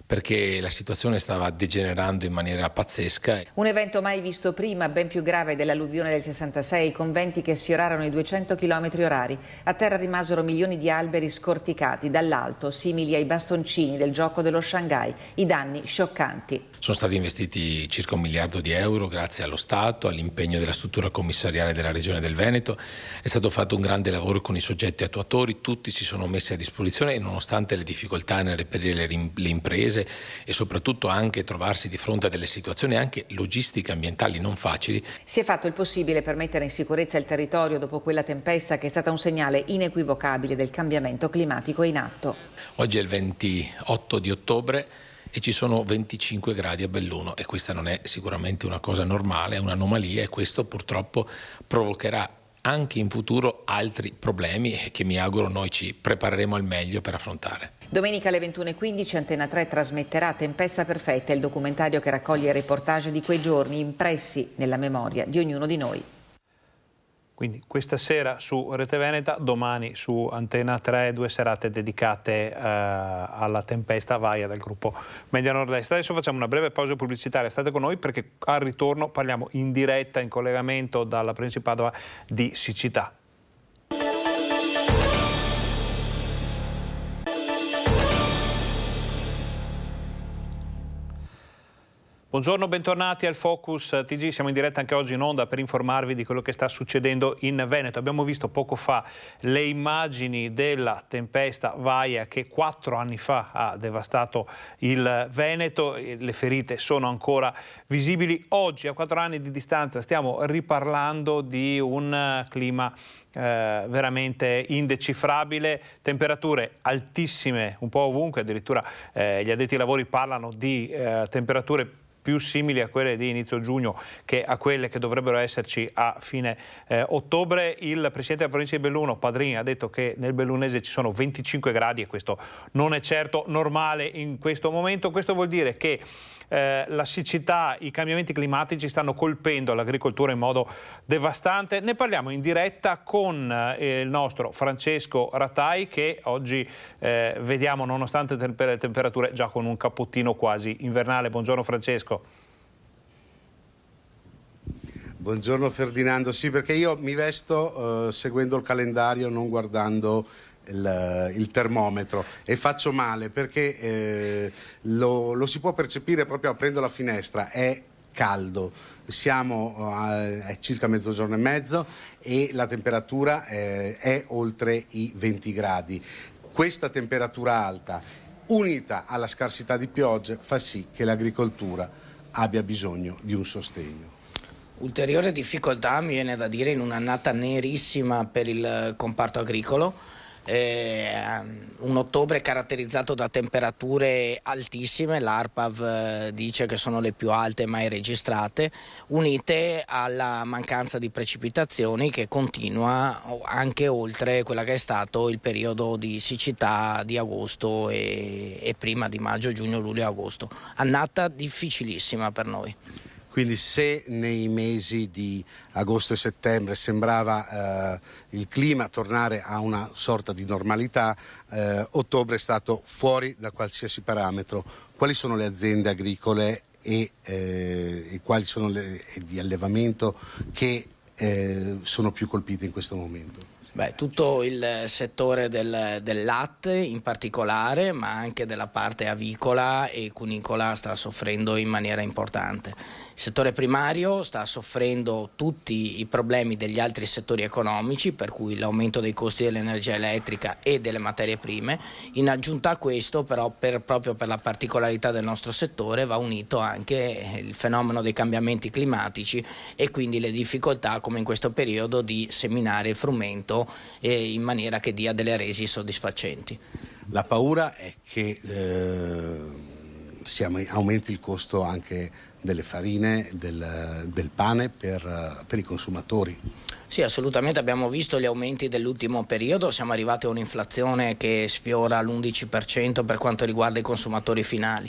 perché la situazione stava degenerando in maniera pazzesca. Un evento mai visto prima, ben più grave dell'alluvione del 66, con venti che sfiorarono i 200 km/h. A terra rimasero milioni di alberi scorticati dall'alto, simili ai bastoncini del gioco dello Shanghai. I danni scioccanti. Sono stati investiti circa €1 miliardo grazie allo Stato, all'impegno della struttura commissariale della Regione del Veneto. È stato fatto un grande lavoro con i soggetti attuatori, tutti si sono messi a disposizione e nonostante le difficoltà nel reperire le imprese e soprattutto anche trovarsi di fronte a delle situazioni anche logistiche ambientali non facili. Si è fatto il possibile per mettere in sicurezza il territorio dopo quella tempesta che è stata un segnale inequivocabile del cambiamento climatico in atto. Oggi è il 28 di ottobre e ci sono 25 gradi a Belluno e questa non è sicuramente una cosa normale, è un'anomalia e questo purtroppo provocherà anche in futuro altri problemi che mi auguro noi ci prepareremo al meglio per affrontare. Domenica alle 21:15 Antena 3 trasmetterà Tempesta Perfetta, il documentario che raccoglie i reportage di quei giorni impressi nella memoria di ognuno di noi. Quindi questa sera su Rete Veneta, domani su Antena 3, 2 serate dedicate alla tempesta Vaia del gruppo Media Nord-Est. Adesso facciamo una breve pausa pubblicitaria, state con noi perché al ritorno parliamo in diretta, in collegamento dalla provincia di Padova, di siccità. Buongiorno, bentornati al Focus TG, siamo in diretta anche oggi in onda per informarvi di quello che sta succedendo in Veneto. Abbiamo visto poco fa le immagini della tempesta Vaia che 4 anni fa ha devastato il Veneto, le ferite sono ancora visibili. Oggi, a 4 anni di distanza, stiamo riparlando di un clima veramente indecifrabile, temperature altissime un po' ovunque, addirittura gli addetti ai lavori parlano di temperature più simili a quelle di inizio giugno che a quelle che dovrebbero esserci a fine ottobre. Il presidente della provincia di Belluno, Padrini, ha detto che nel bellunese ci sono 25 gradi e questo non è certo normale in questo momento. Questo vuol dire che la siccità, i cambiamenti climatici stanno colpendo l'agricoltura in modo devastante. Ne parliamo in diretta con il nostro Francesco Ratai che oggi vediamo nonostante le temperature già con un cappottino quasi invernale. Buongiorno Francesco. Buongiorno Ferdinando, sì, perché io mi vesto seguendo il calendario, non guardando il termometro, e faccio male perché lo si può percepire proprio aprendo la finestra. È caldo, siamo a circa mezzogiorno e mezzo e la temperatura è oltre i 20 gradi. Questa temperatura alta, unita alla scarsità di piogge, fa sì che l'agricoltura abbia bisogno di un sostegno. Ulteriore difficoltà, mi viene da dire, in un'annata nerissima per il comparto agricolo. Un ottobre caratterizzato da temperature altissime, l'ARPAV dice che sono le più alte mai registrate, unite alla mancanza di precipitazioni che continua anche oltre quella che è stato il periodo di siccità di agosto e prima di maggio, giugno, luglio e agosto. Annata difficilissima per noi. Quindi se nei mesi di agosto e settembre sembrava il clima tornare a una sorta di normalità, ottobre è stato fuori da qualsiasi parametro. Quali sono le aziende agricole e quali sono le di allevamento che sono più colpite in questo momento? Beh, tutto il settore del latte in particolare, ma anche della parte avicola e cunicola sta soffrendo in maniera importante. Il settore primario sta soffrendo tutti i problemi degli altri settori economici, per cui l'aumento dei costi dell'energia elettrica e delle materie prime. In aggiunta a questo, però, proprio per la particolarità del nostro settore, va unito anche il fenomeno dei cambiamenti climatici e quindi le difficoltà, come in questo periodo, di seminare il frumento in maniera che dia delle resi soddisfacenti. La paura è che aumenti il costo anche delle farine, del pane per i consumatori. Sì, assolutamente, abbiamo visto gli aumenti dell'ultimo periodo, siamo arrivati a un'inflazione che sfiora l'11% per quanto riguarda i consumatori finali.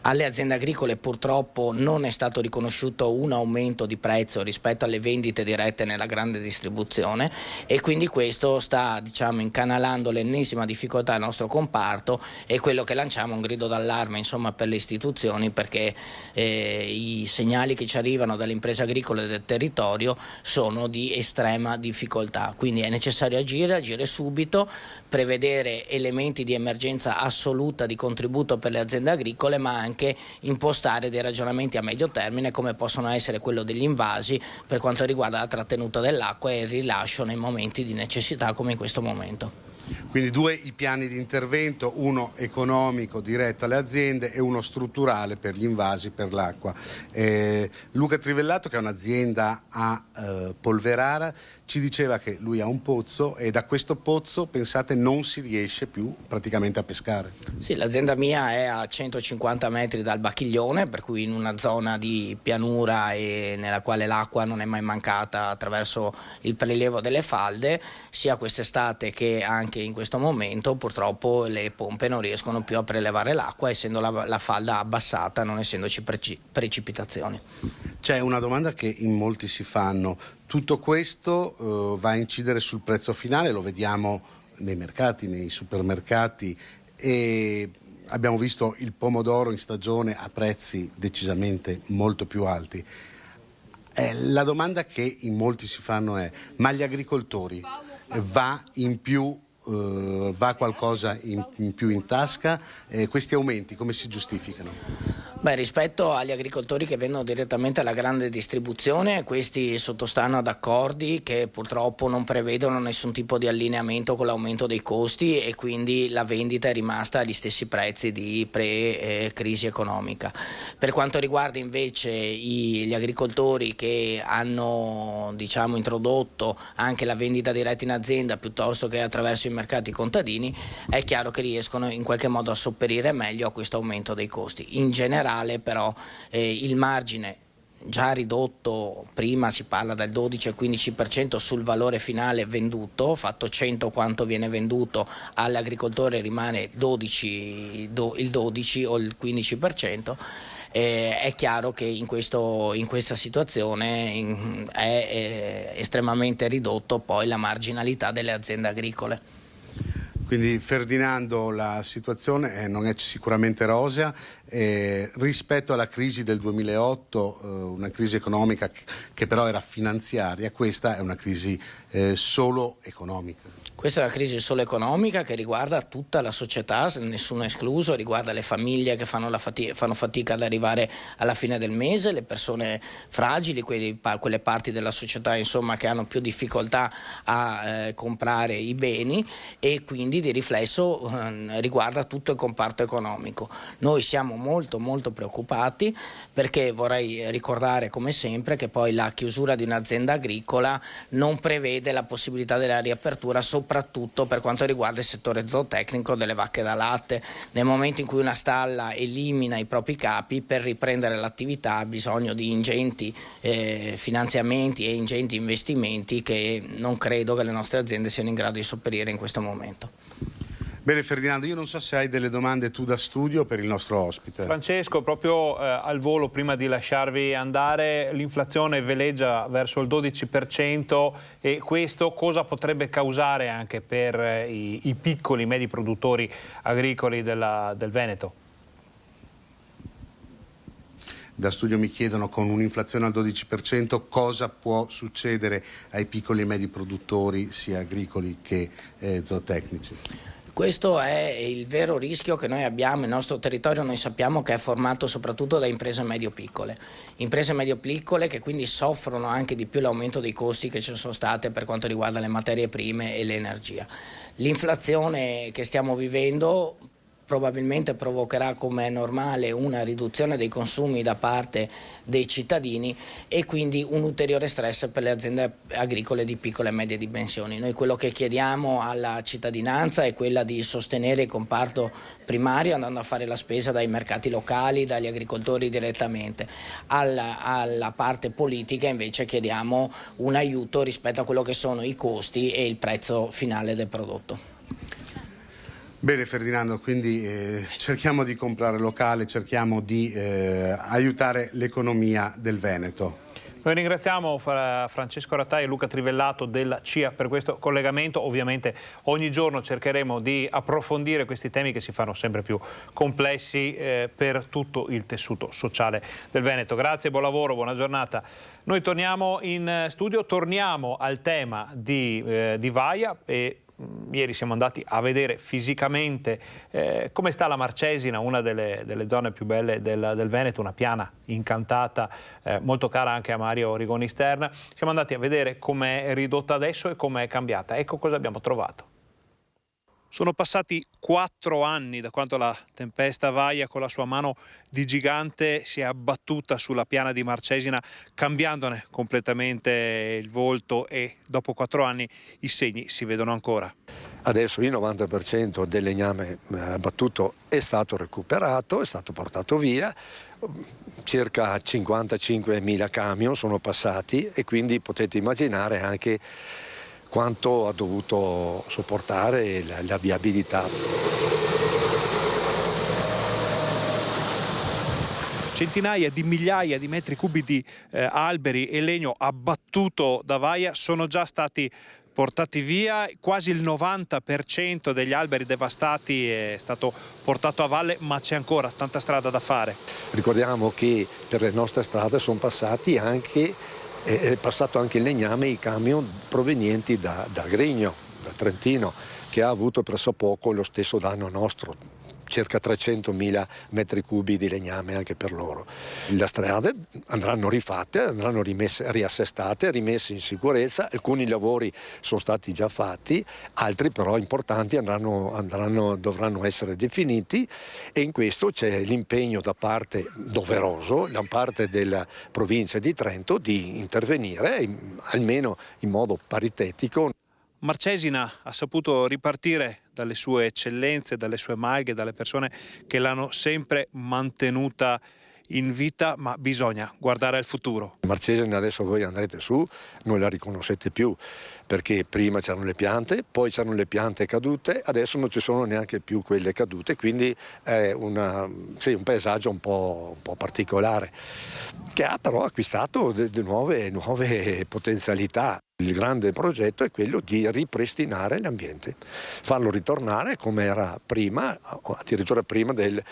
Alle aziende agricole purtroppo non è stato riconosciuto un aumento di prezzo rispetto alle vendite dirette nella grande distribuzione e quindi questo sta, incanalando l'ennesima difficoltà del nostro comparto, e quello che lanciamo è un grido d'allarme per le istituzioni, perché i segnali che ci arrivano dalle imprese agricole del territorio sono di estrema difficoltà, quindi è necessario agire subito, prevedere elementi di emergenza assoluta di contributo per le aziende agricole, ma anche impostare dei ragionamenti a medio termine come possono essere quello degli invasi per quanto riguarda la trattenuta dell'acqua e il rilascio nei momenti di necessità come in questo momento. Quindi due i piani di intervento, uno economico diretto alle aziende e uno strutturale per gli invasi, per l'acqua. Luca Trivellato, che è un'azienda a Polverara, ci diceva che lui ha un pozzo e da questo pozzo, pensate, non si riesce più praticamente a pescare. Sì, l'azienda mia è a 150 metri dal Bacchiglione, per cui in una zona di pianura e nella quale l'acqua non è mai mancata attraverso il prelievo delle falde. Sia quest'estate che anche in questo momento purtroppo le pompe non riescono più a prelevare l'acqua, essendo la falda abbassata, non essendoci precipitazioni. C'è una domanda che in molti si fanno: tutto questo va a incidere sul prezzo finale, lo vediamo nei mercati, nei supermercati, e abbiamo visto il pomodoro in stagione a prezzi decisamente molto più alti. La domanda che in molti si fanno è: ma agli agricoltori va qualcosa in più in tasca? Questi aumenti come si giustificano? Beh, rispetto agli agricoltori che vendono direttamente alla grande distribuzione, questi sottostanno ad accordi che purtroppo non prevedono nessun tipo di allineamento con l'aumento dei costi, e quindi la vendita è rimasta agli stessi prezzi di pre-crisi economica. Per quanto riguarda invece gli agricoltori che hanno, diciamo, introdotto anche la vendita diretta in azienda piuttosto che attraverso i mercati contadini, è chiaro che riescono in qualche modo a sopperire meglio a questo aumento dei costi. In generale però il margine già ridotto, prima si parla del 12 al 15% sul valore finale venduto, fatto 100 quanto viene venduto, all'agricoltore rimane il 12 o il 15%. È chiaro che in questa situazione è estremamente ridotto poi la marginalità delle aziende agricole. Quindi, Ferdinando, la situazione non è sicuramente rosea. Rispetto alla crisi del 2008, una crisi economica che però era finanziaria, questa è una crisi solo economica. Questa è una crisi solo economica che riguarda tutta la società, nessuno escluso, riguarda le famiglie che fanno fatica ad arrivare alla fine del mese, le persone fragili, quelle parti della società insomma che hanno più difficoltà a comprare i beni, e quindi di riflesso riguarda tutto il comparto economico. Noi siamo molto molto preoccupati, perché vorrei ricordare come sempre che poi la chiusura di un'azienda agricola non prevede la possibilità della riapertura, soprattutto per quanto riguarda il settore zootecnico delle vacche da latte. Nel momento in cui una stalla elimina i propri capi, per riprendere l'attività ha bisogno di ingenti finanziamenti e ingenti investimenti che non credo che le nostre aziende siano in grado di sopperire in questo momento. Bene, Ferdinando, io non so se hai delle domande tu da studio per il nostro ospite. Francesco, proprio al volo, prima di lasciarvi andare, l'inflazione veleggia verso il 12%, e questo cosa potrebbe causare anche per i piccoli medi produttori agricoli del Veneto? Da studio mi chiedono, con un'inflazione al 12%, cosa può succedere ai piccoli e medi produttori sia agricoli che zootecnici? Questo è il vero rischio che noi abbiamo. Il nostro territorio noi sappiamo che è formato soprattutto da imprese medio-piccole che quindi soffrono anche di più l'aumento dei costi che ci sono state per quanto riguarda le materie prime e l'energia. L'inflazione che stiamo vivendo probabilmente provocherà, come è normale, una riduzione dei consumi da parte dei cittadini e quindi un ulteriore stress per le aziende agricole di piccole e medie dimensioni. Noi quello che chiediamo alla cittadinanza è quella di sostenere il comparto primario andando a fare la spesa dai mercati locali, dagli agricoltori direttamente. Alla parte politica invece chiediamo un aiuto rispetto a quello che sono i costi e il prezzo finale del prodotto. Bene, Ferdinando, quindi cerchiamo di comprare locale, cerchiamo di aiutare l'economia del Veneto. Noi ringraziamo Francesco Rattai e Luca Trivellato della CIA per questo collegamento. Ovviamente ogni giorno cercheremo di approfondire questi temi che si fanno sempre più complessi per tutto il tessuto sociale del Veneto. Grazie, buon lavoro, buona giornata. Noi torniamo in studio, torniamo al tema di Vaia e ieri siamo andati a vedere fisicamente come sta la Marcesina, una delle zone più belle del Veneto, una piana incantata, molto cara anche a Mario Rigoni Stern. Siamo andati a vedere com'è ridotta adesso e com'è cambiata. Ecco cosa abbiamo trovato. Sono passati 4 anni da quando la tempesta Vaia con la sua mano di gigante si è abbattuta sulla piana di Marcesina, cambiandone completamente il volto, e dopo 4 anni i segni si vedono ancora. Adesso il 90% del legname abbattuto è stato recuperato, è stato portato via, circa 55.000 camion sono passati e quindi potete immaginare anche quanto ha dovuto sopportare la viabilità. Centinaia di migliaia di metri cubi di alberi e legno abbattuto da Vaia sono già stati portati via, quasi il 90% degli alberi devastati è stato portato a valle, ma c'è ancora tanta strada da fare. Ricordiamo che per le nostre strade sono passati anche è passato anche il legname, i camion provenienti da Grigno, da Trentino, che ha avuto pressopoco lo stesso danno nostro, circa 300.000 metri cubi di legname anche per loro. Le strade andranno rifatte, andranno riassestate, rimesse in sicurezza, alcuni lavori sono stati già fatti, altri però importanti dovranno essere definiti, e in questo c'è l'impegno da parte doveroso, da parte della provincia di Trento, di intervenire almeno in modo paritetico. Marcesina ha saputo ripartire dalle sue eccellenze, dalle sue malghe, dalle persone che l'hanno sempre mantenuta in vita, ma bisogna guardare al futuro. Marcesina, adesso voi andrete su, non la riconoscete più, perché prima c'erano le piante, poi c'erano le piante cadute, adesso non ci sono neanche più quelle cadute, quindi è un paesaggio un po' particolare, che ha però acquistato nuove potenzialità. Il grande progetto è quello di ripristinare l'ambiente, farlo ritornare come era prima, addirittura prima della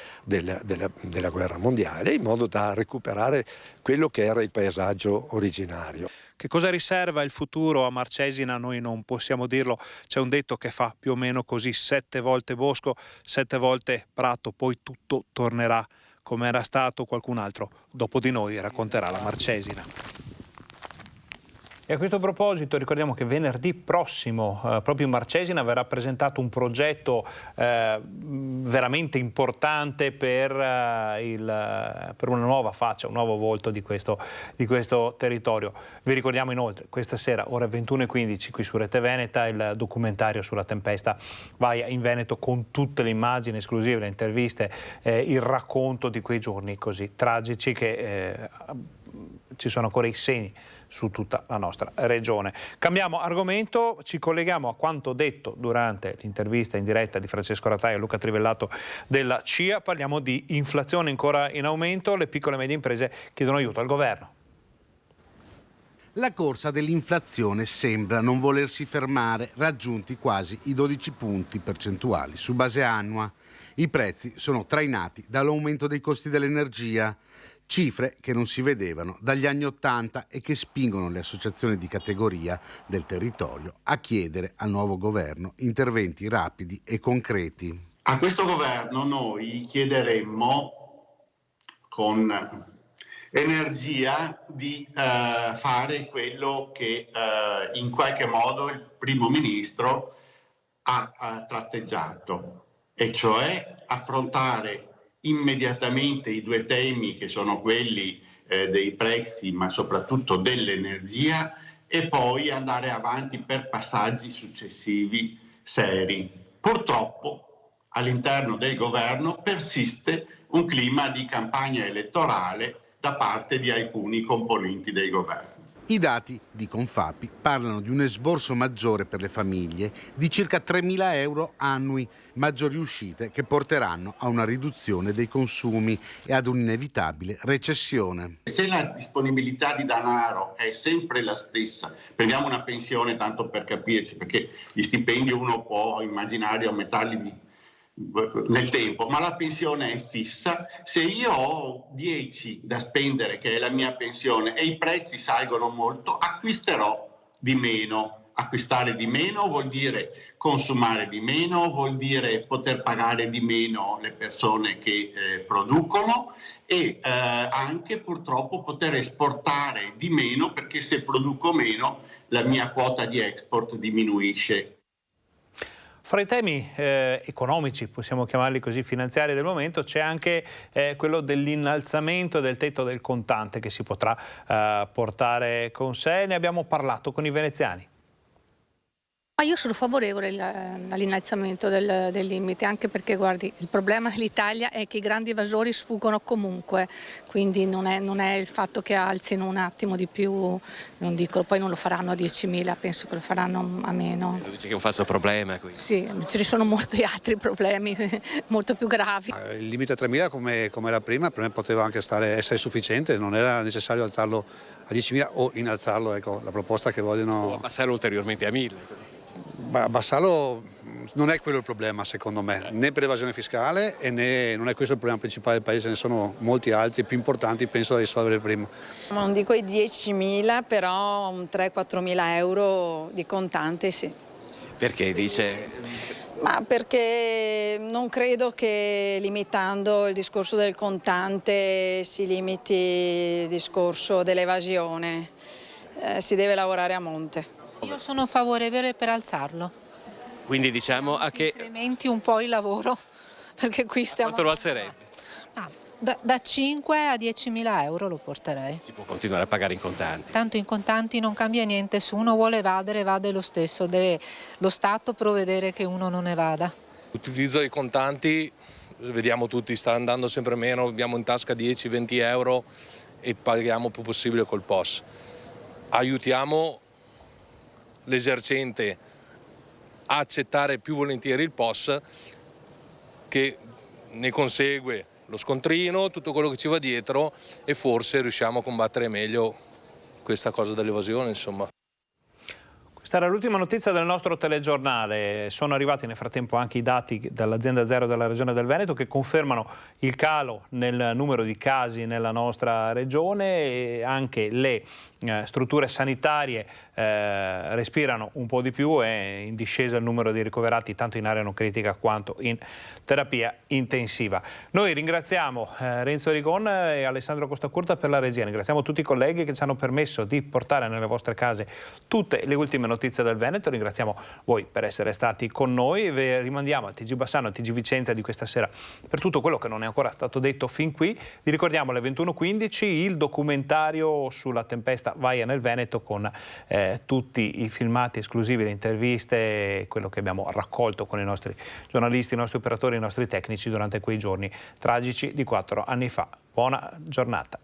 guerra mondiale, in modo da recuperare quello che era il paesaggio originario. Che cosa riserva il futuro a Marcesina noi non possiamo dirlo, c'è un detto che fa più o meno così: 7 volte bosco, 7 volte prato, poi tutto tornerà come era stato. Qualcun altro dopo di noi racconterà la Marcesina. E a questo proposito ricordiamo che venerdì prossimo proprio in Marcesina verrà presentato un progetto veramente importante per una nuova faccia, un nuovo volto di questo territorio. Vi ricordiamo inoltre questa sera ore 21:15 qui su Rete Veneta il documentario sulla tempesta Vaia in Veneto, con tutte le immagini esclusive, le interviste, il racconto di quei giorni così tragici che ci sono ancora i segni su tutta la nostra regione. Cambiamo argomento, ci colleghiamo a quanto detto durante l'intervista in diretta di Francesco Rataia e Luca Trivellato della CIA. Parliamo di inflazione ancora in aumento, le piccole e medie imprese chiedono aiuto al governo. La corsa dell'inflazione sembra non volersi fermare, raggiunti quasi i 12 punti percentuali su base annua. I prezzi sono trainati dall'aumento dei costi dell'energia, cifre che non si vedevano dagli anni '80 e che spingono le associazioni di categoria del territorio a chiedere al nuovo governo interventi rapidi e concreti. A questo governo noi chiederemmo con energia di fare quello che in qualche modo il primo ministro ha tratteggiato, e cioè affrontare immediatamente i 2 temi che sono quelli dei prezzi, ma soprattutto dell'energia, e poi andare avanti per passaggi successivi seri. Purtroppo all'interno del governo persiste un clima di campagna elettorale da parte di alcuni componenti del governo. I dati di Confapi parlano di un esborso maggiore per le famiglie di circa 3.000 euro annui, maggiori uscite che porteranno a una riduzione dei consumi e ad un'inevitabile recessione. Se la disponibilità di denaro è sempre la stessa, prendiamo una pensione tanto per capirci, perché gli stipendi uno può immaginare aumentarli nel tempo, ma la pensione è fissa. Se io ho 10 da spendere, che è la mia pensione, e i prezzi salgono molto, acquisterò di meno. Acquistare di meno vuol dire consumare di meno, vuol dire poter pagare di meno le persone che producono, e anche purtroppo poter esportare di meno, perché se produco meno la mia quota di export diminuisce. Fra i temi economici, possiamo chiamarli così, finanziari del momento, c'è anche quello dell'innalzamento del tetto del contante che si potrà portare con sé. Ne abbiamo parlato con i veneziani. Io sono favorevole all'innalzamento del limite, anche perché guardi, il problema dell'Italia è che i grandi evasori sfuggono comunque, quindi non è il fatto che alzino un attimo di più, non dico, poi non lo faranno a 10.000, penso che lo faranno a meno. Tu dici che è un falso problema? Quindi. Sì, ci sono molti altri problemi molto più gravi. Il limite a 3.000 come era prima, per me poteva anche essere sufficiente, non era necessario alzarlo a 10.000 o innalzarlo, ecco, la proposta che vogliono... O abbassarlo ulteriormente a 1.000. Abbassarlo non è quello il problema, secondo me, né per evasione fiscale e né non è questo il problema principale del paese, ne sono molti altri più importanti, penso da risolvere prima. Non dico i 10.000, però un 3-4.000 euro di contante sì. Perché dice? Ma perché non credo che limitando il discorso del contante si limiti il discorso dell'evasione, si deve lavorare a monte. Io sono favorevole per alzarlo. Quindi diciamo a che... Incrementi un po' il lavoro, perché qui stiamo... Quanto lo alzerete? Da 5 a 10.000 euro lo porterei. Si può continuare a pagare in contanti. Tanto in contanti non cambia niente, se uno vuole evadere, evade lo stesso, deve lo Stato provvedere che uno non evada. L'utilizzo dei contanti, vediamo tutti, sta andando sempre meno, abbiamo in tasca 10-20 euro e paghiamo il più possibile col POS. Aiutiamo l'esercente a accettare più volentieri il POS, che ne consegue lo scontrino, tutto quello che ci va dietro, e forse riusciamo a combattere meglio questa cosa dell'evasione, insomma. Questa era l'ultima notizia del nostro telegiornale. Sono arrivati nel frattempo anche i dati dall'azienda Zero della Regione del Veneto che confermano il calo nel numero di casi nella nostra regione, e anche le strutture sanitarie respirano un po' di più, è in discesa il numero di ricoverati tanto in area non critica quanto in terapia intensiva. Noi ringraziamo Renzo Rigon e Alessandro Costacurta per la regia, ringraziamo tutti i colleghi che ci hanno permesso di portare nelle vostre case tutte le ultime notizie del Veneto, ringraziamo voi per essere stati con noi, vi rimandiamo a TG Bassano, a TG Vicenza di questa sera per tutto quello che non è ancora stato detto fin qui. Vi ricordiamo alle 21:15 il documentario sulla tempesta Vaia nel Veneto con tutti i filmati esclusivi, le interviste, quello che abbiamo raccolto con i nostri giornalisti, i nostri operatori, i nostri tecnici durante quei giorni tragici di 4 anni fa. Buona giornata.